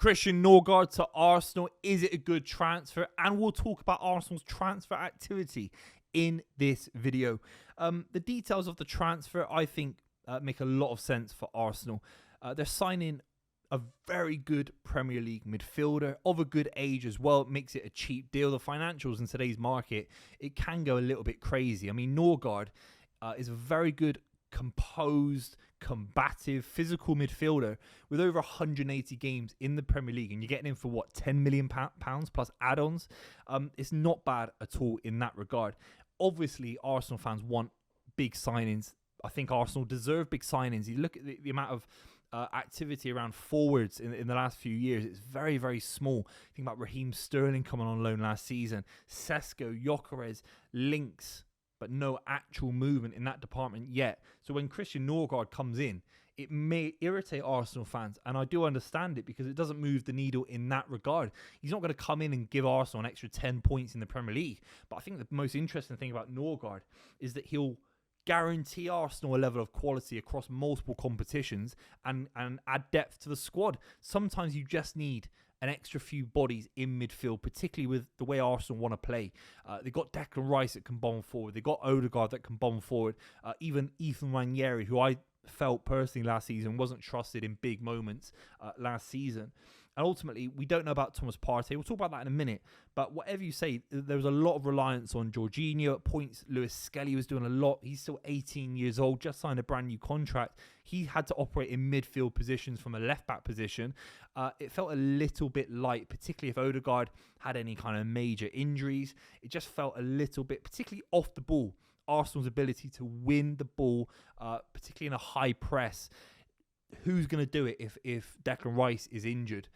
Christian Norgaard to Arsenal. Is it a good transfer? And we'll talk about Arsenal's transfer activity in this video. The details of the transfer, I think, make a lot of sense for Arsenal. They're signing a very good Premier League midfielder of a good age as well. It makes it a cheap deal. The financials in today's market, it can go a little bit crazy. I mean, Norgaard is a very good, composed, combative, physical midfielder with over 180 games in the Premier League, and you're getting him for what, £10 million plus add-ons. It's not bad at all in that regard. Obviously, Arsenal fans want big signings. I think Arsenal deserve big signings. You look at the amount of activity around forwards in the last few years, it's very, very small. Think about Raheem Sterling coming on loan last season, Sesko, Gyökeres, links, but no actual movement in that department yet. So when Christian Norgaard comes in, it may irritate Arsenal fans, and I do understand it because it doesn't move the needle in that regard. He's not going to come in and give Arsenal an extra 10 points in the Premier League, but I think the most interesting thing about Norgaard is that he'll guarantee Arsenal a level of quality across multiple competitions and add depth to the squad. Sometimes you just need an extra few bodies in midfield, particularly with the way Arsenal want to play. They've got Declan Rice that can bomb forward. They've got Odegaard that can bomb forward. Even Ethan Nwaneri, who I felt personally last season wasn't trusted in big moments last season. And ultimately, we don't know about Thomas Partey. We'll talk about that in a minute. But whatever you say, there was a lot of reliance on Jorginho. At points, Lewis Skelly was doing a lot. He's still 18 years old, just signed a brand new contract. He had to operate in midfield positions from a left-back position. It felt a little bit light, particularly if Odegaard had any kind of major injuries. It just felt a little bit, particularly off the ball, Arsenal's ability to win the ball, particularly in a high press. Who's going to do it if Declan Rice is injured?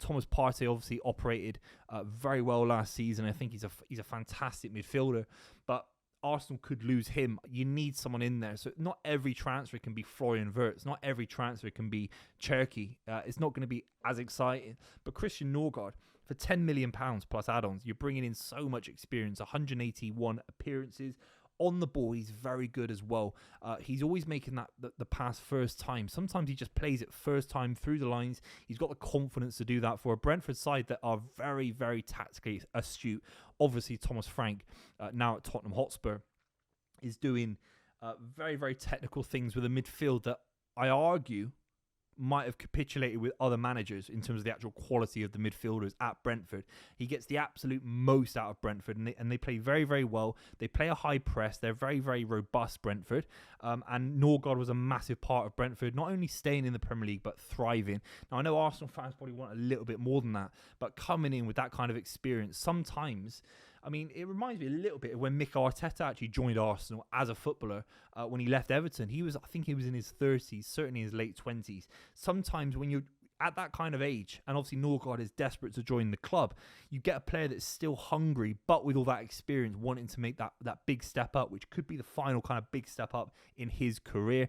Thomas Partey obviously operated very well last season. I think he's a fantastic midfielder, but Arsenal could lose him. You need someone in there. So not every transfer can be Florian Wirtz. Not every transfer can be Cherki. It's not going to be as exciting. But Christian Norgaard, for £10 million plus add-ons, you're bringing in so much experience, 181 appearances. On the ball, he's very good as well. He's always making the pass first time. Sometimes he just plays it first time through the lines. He's got the confidence to do that for a Brentford side that are very, very tactically astute. Obviously, Thomas Frank, now at Tottenham Hotspur, is doing very, very technical things with a midfield that I argue might have capitulated with other managers in terms of the actual quality of the midfielders at Brentford. He gets the absolute most out of Brentford, and they play very, very well. They play a high press. They're very, very robust, Brentford. And Norgaard was a massive part of Brentford, not only staying in the Premier League, but thriving. Now, I know Arsenal fans probably want a little bit more than that, but coming in with that kind of experience, sometimes, I mean, it reminds me a little bit of when Mikel Arteta actually joined Arsenal as a footballer when he left Everton. I think he was in his 30s, certainly in his late 20s. Sometimes when you're at that kind of age, and obviously Norgaard is desperate to join the club, you get a player that's still hungry, but with all that experience, wanting to make that big step up, which could be the final kind of big step up in his career.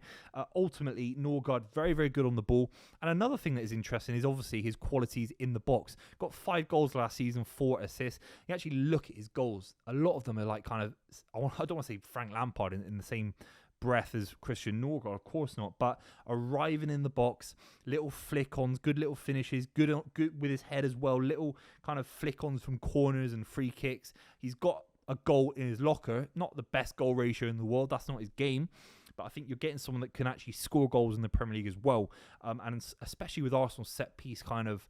Ultimately, Norgaard, very, very good on the ball. And another thing that is interesting is obviously his qualities in the box. Got 5 goals last season, 4 assists. You actually look at his goals. A lot of them are like kind of, I don't want to say Frank Lampard in the same breath as Christian Norgaard, of course not, but arriving in the box, little flick-ons, good little finishes, good with his head as well, little kind of flick-ons from corners and free kicks. He's got a goal in his locker, not the best goal ratio in the world, that's not his game, but I think you're getting someone that can actually score goals in the Premier League as well, and especially with Arsenal's set-piece kind of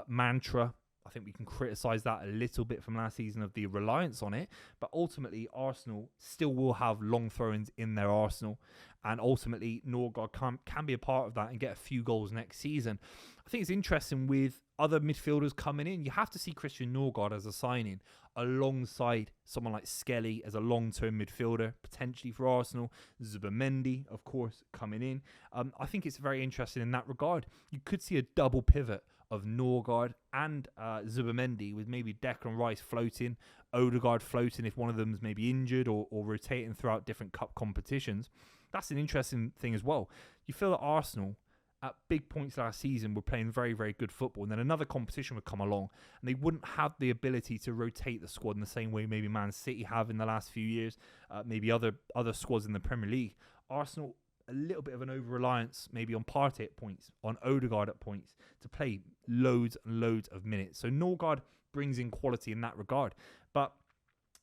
mantra. I think we can criticise that a little bit from last season of the reliance on it. But ultimately, Arsenal still will have long throw-ins in their arsenal. And ultimately, Norgaard can be a part of that and get a few goals next season. I think it's interesting with other midfielders coming in. You have to see Christian Norgaard as a signing alongside someone like Skelly as a long-term midfielder, potentially for Arsenal. Zubimendi, of course, coming in. I think it's very interesting in that regard. You could see a double pivot of Norgaard and Zubimendi, with maybe Declan Rice floating, Odegaard floating if one of them is maybe injured or rotating throughout different cup competitions. That's an interesting thing as well. You feel that Arsenal, at big points last season, were playing very, very good football, and then another competition would come along, and they wouldn't have the ability to rotate the squad in the same way maybe Man City have in the last few years, maybe other squads in the Premier League. Arsenal a little bit of an over-reliance maybe on Partey at points, on Odegaard at points, to play loads and loads of minutes. So Norgaard brings in quality in that regard. But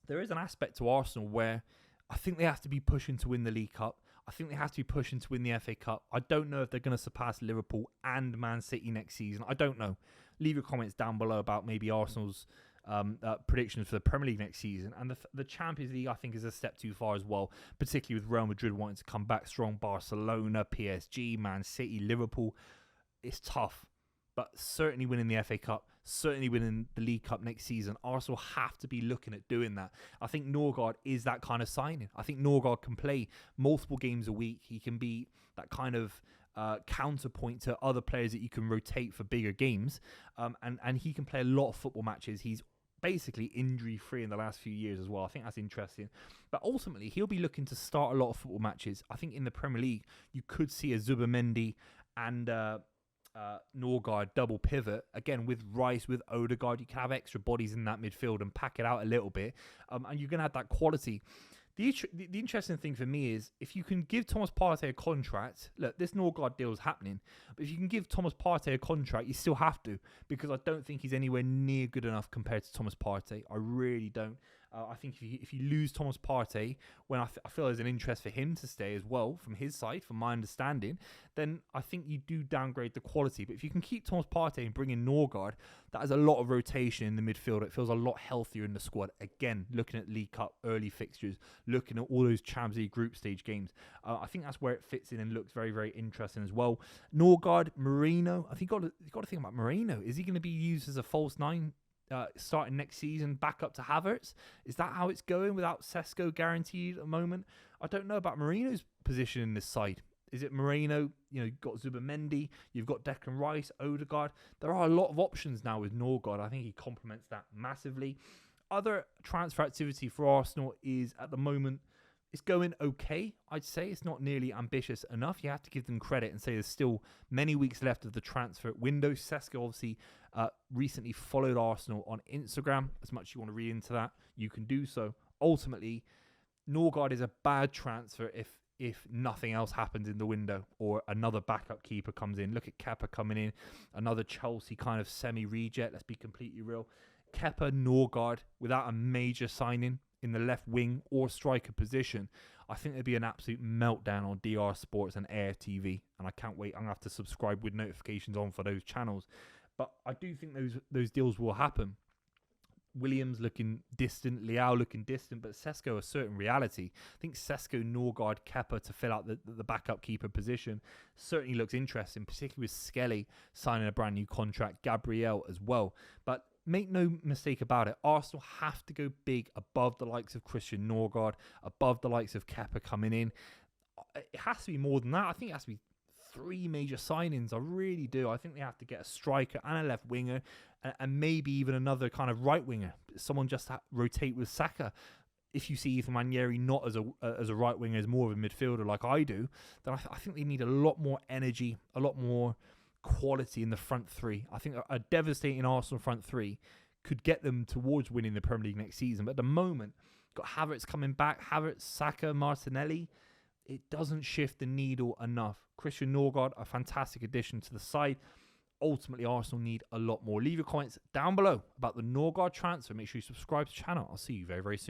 there is an aspect to Arsenal where I think they have to be pushing to win the League Cup. I think they have to be pushing to win the FA Cup. I don't know if they're going to surpass Liverpool and Man City next season. I don't know. Leave your comments down below about maybe Arsenal's predictions for the Premier League next season. And the Champions League, I think, is a step too far as well, particularly with Real Madrid wanting to come back strong, Barcelona, PSG, Man City, Liverpool. It's tough. But certainly winning the FA Cup, certainly winning the League Cup next season, Arsenal have to be looking at doing that. I think Norgaard is that kind of signing. I think Norgaard can play multiple games a week. He can be that kind of counterpoint to other players that you can rotate for bigger games. And he can play a lot of football matches. He's basically injury-free in the last few years as well. I think that's interesting. But ultimately, he'll be looking to start a lot of football matches. I think in the Premier League, you could see a Zubimendi and Norgaard double pivot again with Rice, with Odegaard. You can have extra bodies in that midfield and pack it out a little bit, and you're gonna have that quality. The interesting thing for me is if you can give Thomas Partey a contract. Look, this Norgaard deal is happening, but if you can give Thomas Partey a contract, you still have to, because I don't think he's anywhere near good enough compared to Thomas Partey. I really don't. I think if you lose Thomas Partey, when I feel there's an interest for him to stay as well from his side, from my understanding, then I think you do downgrade the quality. But if you can keep Thomas Partey and bring in Norgaard, that is a lot of rotation in the midfield. It feels a lot healthier in the squad. Again, looking at League Cup early fixtures, looking at all those Champions League group stage games, I think that's where it fits in and looks very, very interesting as well. Norgaard, Moreno, I think you've got to think about Moreno. Is he going to be used as a false nine? Starting next season, back up to Havertz? Is that how it's going without Sesko guaranteed at the moment? I don't know about Moreno's position in this side. Is it Moreno? You've got Zubimendi, you've got Declan Rice, Odegaard. There are a lot of options now with Norgaard. I think he complements that massively. Other transfer activity for Arsenal is at the moment, it's going okay, I'd say. It's not nearly ambitious enough. You have to give them credit and say there's still many weeks left of the transfer window. Sesko obviously recently followed Arsenal on Instagram. As much as you want to read into that, you can do so. Ultimately, Norgaard is a bad transfer if nothing else happens in the window or another backup keeper comes in. Look at Kepa coming in, another Chelsea kind of semi-reject. Let's be completely real. Kepa, Norgaard, without a major signing in the left wing or striker position, I think there'd be an absolute meltdown on DR Sports and AFTV, and I can't wait. I'm going to have to subscribe with notifications on for those channels. But I do think those deals will happen. Williams looking distant, Leao looking distant, but Sesko a certain reality. I think Sesko, Norgaard, Kepa to fill out the backup keeper position certainly looks interesting, particularly with Skelly signing a brand new contract, Gabriel as well. But make no mistake about it, Arsenal have to go big above the likes of Christian Norgaard, above the likes of Kepa coming in. It has to be more than that. I think it has to be 3 major signings. I really do. I think they have to get a striker and a left winger and maybe even another kind of right winger. Someone just to rotate with Saka. If you see Ethan Manieri not as a right winger, as more of a midfielder like I do, then I think they need a lot more energy, a lot more quality in the front three. I think a devastating Arsenal front three could get them towards winning the Premier League next season. But at the moment, got Havertz coming back, Havertz, Saka, Martinelli. It doesn't shift the needle enough. Christian Norgaard, a fantastic addition to the side. Ultimately, Arsenal need a lot more. Leave your comments down below about the Norgaard transfer. Make sure you subscribe to the channel. I'll see you very, very soon.